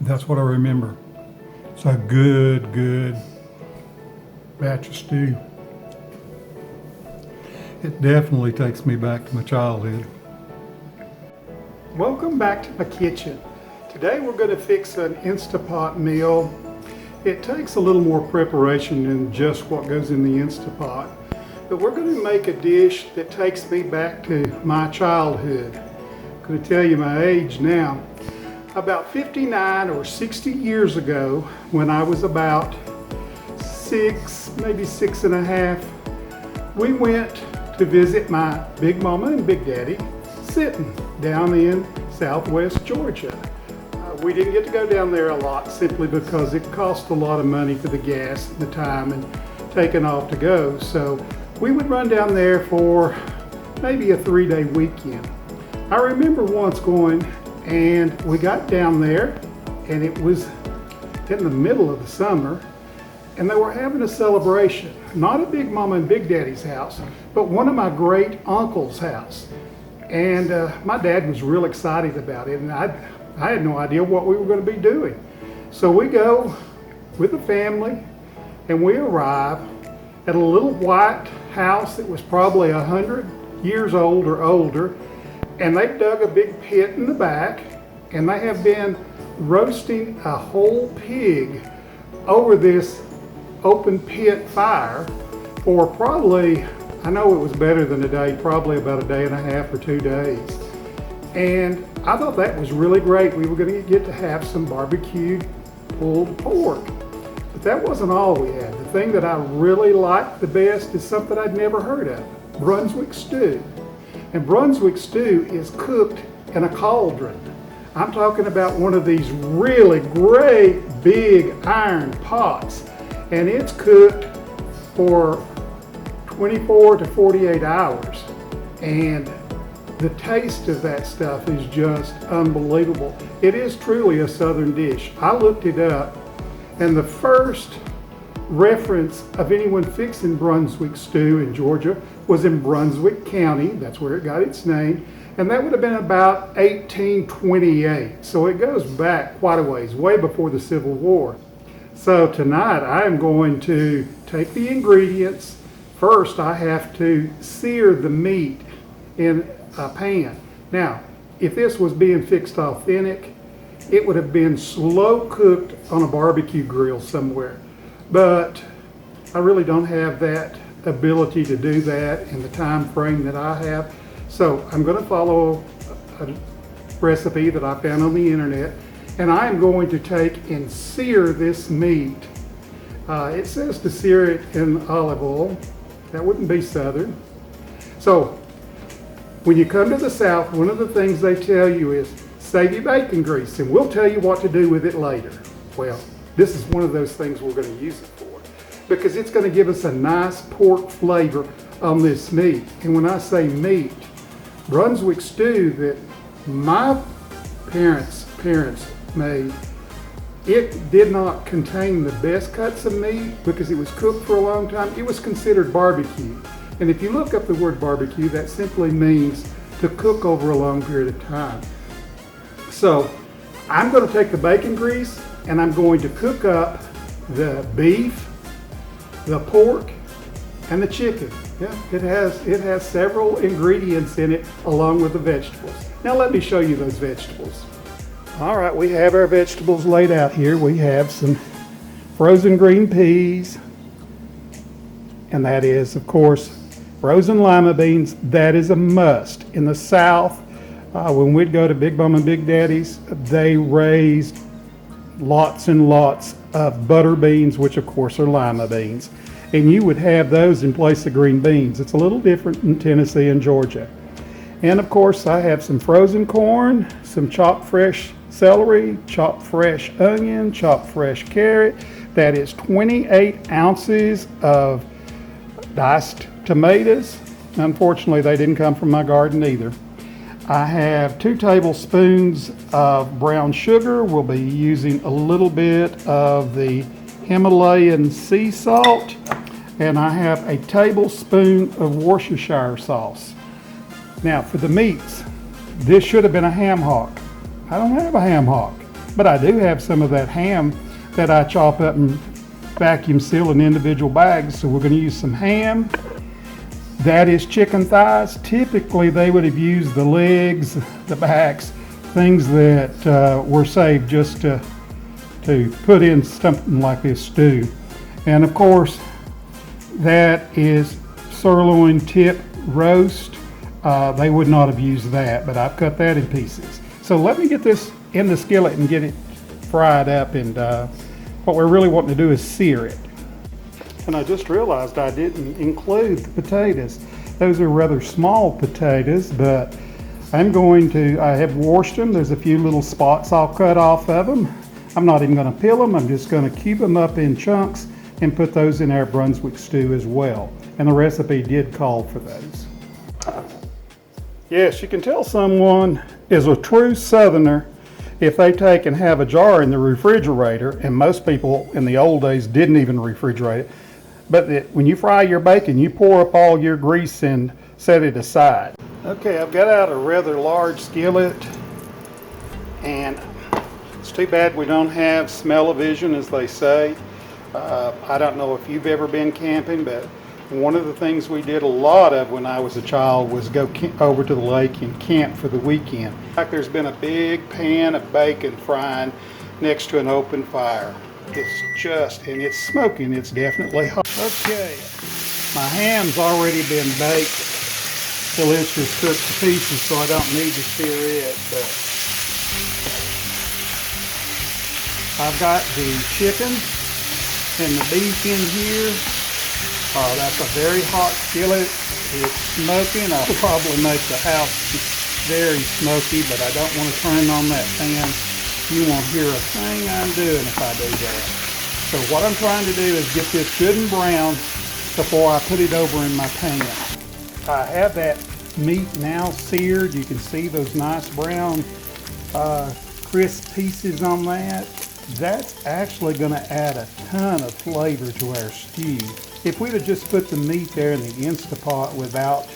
That's what I remember. It's a good batch of stew. It definitely takes me back to my childhood. Welcome back to my kitchen. Today we're going to fix an Instapot meal. It takes a little more preparation than just what goes in the Instapot. But we're going to make a dish that takes me back to my childhood. I'm going to tell you my age now. About 59 or 60 years ago, when I was about 6, maybe 6.5, we went to visit my big mama and big daddy sitting down in Southwest Georgia. We didn't get to go down there a lot simply because it cost a lot of money for the gas, the time, and taking off to go. So we would run down there for maybe a 3-day weekend. I remember once going and we got down there and it was in the middle of the summer and they were having a celebration, not at Big Mama and Big Daddy's house, but one of my great uncle's house. And my dad was real excited about it, and I had no idea what we were going to be doing. So we go with the family and we arrive at a little white house that was probably 100 years old or older, and they've dug a big pit in the back and they have been roasting a whole pig over this open pit fire for probably, I know it was better than a day, probably about a day and a half or 2 days. And I thought that was really great. We were going to get to have some barbecued pulled pork. But that wasn't all we had. The thing that I really liked the best is something I'd never heard of, Brunswick stew. And Brunswick stew is cooked in a cauldron. I'm talking about one of these really great big iron pots. And it's cooked for 24 to 48 hours. And the taste of that stuff is just unbelievable. It is truly a Southern dish. I looked it up, and the first reference of anyone fixing Brunswick stew in Georgia was in Brunswick County. That's where it got its name. And that would have been about 1828. So it goes back quite a ways, way before the Civil War. So tonight I am going to take the ingredients. First, I have to sear the meat in a pan. Now, if this was being fixed authentic, it would have been slow cooked on a barbecue grill somewhere. But I really don't have that ability to do that in the time frame that I have. So I'm going to follow a recipe that I found on the internet, and I'm going to take and sear this meat. It says to sear it in olive oil. That wouldn't be Southern. So when you come to the South, one of the things they tell you is save your bacon grease, and we'll tell you what to do with it later. Well, this is one of those things we're going to use it for, because it's going to give us a nice pork flavor on this meat. And when I say meat, Brunswick stew that my parents made, it did not contain the best cuts of meat because it was cooked for a long time. It was considered barbecue. And if you look up the word barbecue, that simply means to cook over a long period of time. So I'm going to take the bacon grease and I'm going to cook up the beef, the pork, and the chicken. Yeah, it has several ingredients in it along with the vegetables. Now let me show you those vegetables. All right, we have our vegetables laid out here. We have some frozen green peas, and that is, of course, frozen lima beans. That is a must. In the South, when we'd go to Big Mama and Big Daddy's, they raised lots and lots of butter beans, which of course are lima beans. And you would have those in place of green beans. It's a little different in Tennessee and Georgia. And of course, I have some frozen corn, some chopped fresh celery, chopped fresh onion, chopped fresh carrot. That is 28 ounces of diced tomatoes. Unfortunately, they didn't come from my garden either. I have 2 tablespoons of brown sugar. We'll be using a little bit of the Himalayan sea salt, and I have a tablespoon of Worcestershire sauce. Now for the meats, this should have been a ham hock. I don't have a ham hock, But I do have some of that ham that I chop up and vacuum seal in individual bags. So we're going to use some ham. That is chicken thighs. Typically they would have used the legs, the backs, things that were saved just to put in something like this stew. And of course, that is sirloin tip roast. They would not have used that, but I've cut that in pieces. So let me get this in the skillet and get it fried up, and what we're really wanting to do is sear it. And I just realized I didn't include the potatoes. Those are rather small potatoes, but I have washed them. There's a few little spots I'll cut off of them. I'm not even going to peel them. I'm just going to cube them up in chunks and put those in our Brunswick stew as well. And the recipe did call for those. Yes, you can tell someone is a true Southerner if they take and have a jar in the refrigerator, and most people in the old days didn't even refrigerate it, but when you fry your bacon, you pour up all your grease and set it aside. Okay, I've got out a rather large skillet, and it's too bad we don't have smell-o-vision, as they say. I don't know if you've ever been camping, but one of the things we did a lot of when I was a child was go over to the lake and camp for the weekend. Like there's been a big pan of bacon frying next to an open fire. And it's smoking, it's definitely hot. Okay, my ham's already been baked, so let's just cook to pieces so I don't need to sear it. But I've got the chicken and the beef in here. That's a very hot skillet. It's smoking. I'll probably make the house very smoky, but I don't want to turn on that fan. You won't hear a thing I'm doing if I do that. So what I'm trying to do is get this good and brown before I put it over in my pan. I have that meat now seared. You can see those nice brown crisp pieces on that. That's actually going to add a ton of flavor to our stew. If we'd have just put the meat there in the Instapot without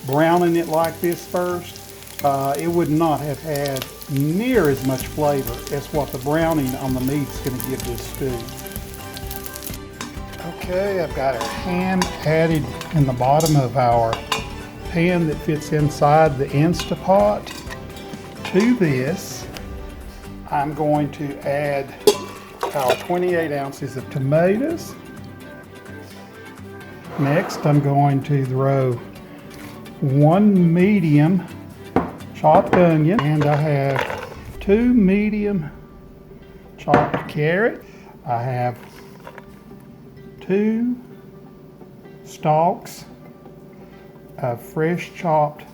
browning it like this first, it would not have had near as much flavor as what the browning on the meat's going to give this stew. Okay, I've got our ham added in the bottom of our pan that fits inside the Instapot. To this, I'm going to add our 28 ounces of tomatoes. Next, I'm going to throw one medium chopped onion, and I have 2 medium chopped carrots. I have 2 stalks of fresh chopped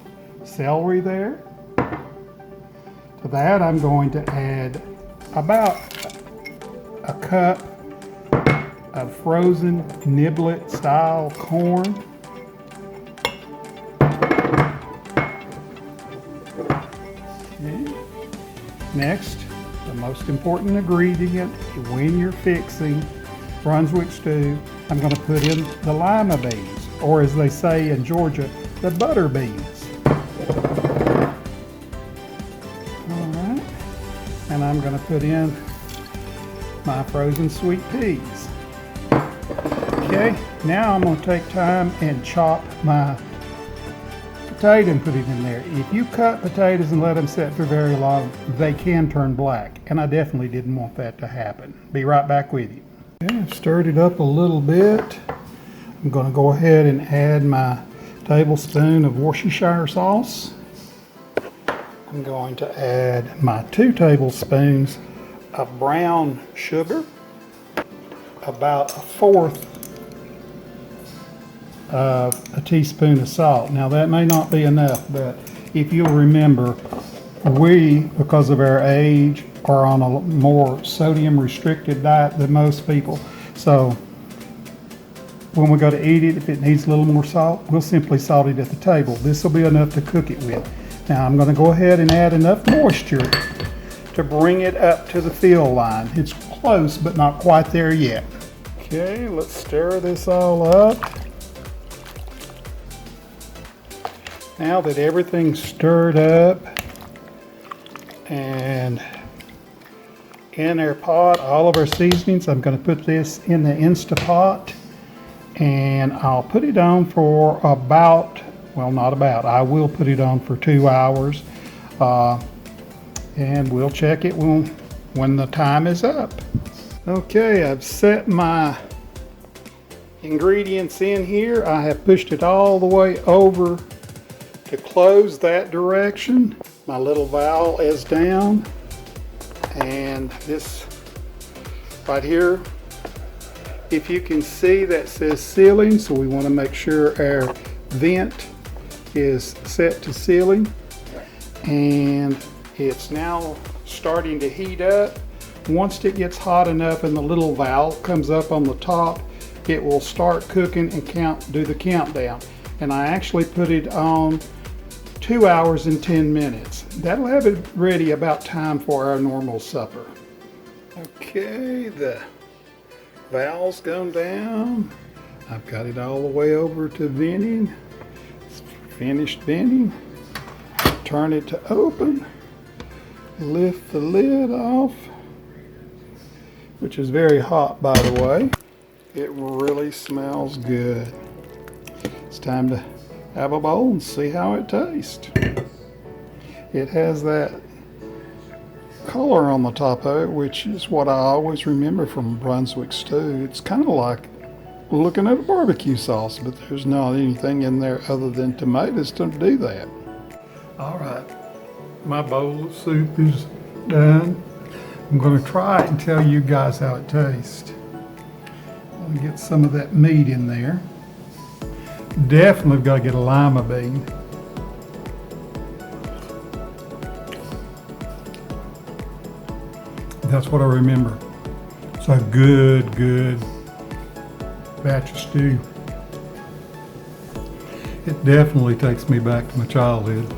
celery there. To that, I'm going to add about a cup of frozen niblet style corn. Okay. Next, the most important ingredient when you're fixing Brunswick stew, I'm going to put in the lima beans, or as they say in Georgia, the butter beans. Alright, and I'm going to put in my frozen sweet peas. Okay, now I'm going to take time and chop my potato and put it in there. If you cut potatoes and let them sit for very long, they can turn black, and I definitely didn't want that to happen. Be right back with you. Okay, I've stirred it up a little bit. I'm going to go ahead and add my tablespoon of Worcestershire sauce. I'm going to add my 2 tablespoons of brown sugar, about 1/4 of a teaspoon of salt. Now that may not be enough, but if you'll remember, we, because of our age, are on a more sodium restricted diet than most people. So when we go to eat it, if it needs a little more salt, we'll simply salt it at the table. This will be enough to cook it with. Now I'm going to go ahead and add enough moisture to bring it up to the fill line. It's close, but not quite there yet. Okay, let's stir this all up. Now that everything's stirred up and in our pot, all of our seasonings. I'm going to put this in the Instapot, and I'll put it on for about, well, not about, I will put it on for 2 hours, and we'll check it when the time is up. Okay, I've set my ingredients in here. I have pushed it all the way over to close that direction. My little valve is down, and this right here, if you can see, that says sealing, so we want to make sure our vent is set to sealing, and it's now starting to heat up. Once it gets hot enough and the little valve comes up on the top, it will start cooking and do the countdown. And I actually put it on 2 hours and 10 minutes. That'll have it ready about time for our normal supper. Okay, the valve's gone down. I've got it all the way over to venting. It's finished venting. Turn it to open. Lift the lid off, which is very hot, by the way. It really smells good. It's time to have a bowl and see how it tastes. It has that color on the top of it, which is what I always remember from Brunswick Stew. It's kind of like looking at a barbecue sauce, but there's not anything in there other than tomatoes to do that. All right, my bowl of soup is done. I'm going to try it and tell you guys how it tastes. I'm going to get some of that meat in there. Definitely got to get a lima bean. That's what I remember. It's a good batch of stew. It definitely takes me back to my childhood.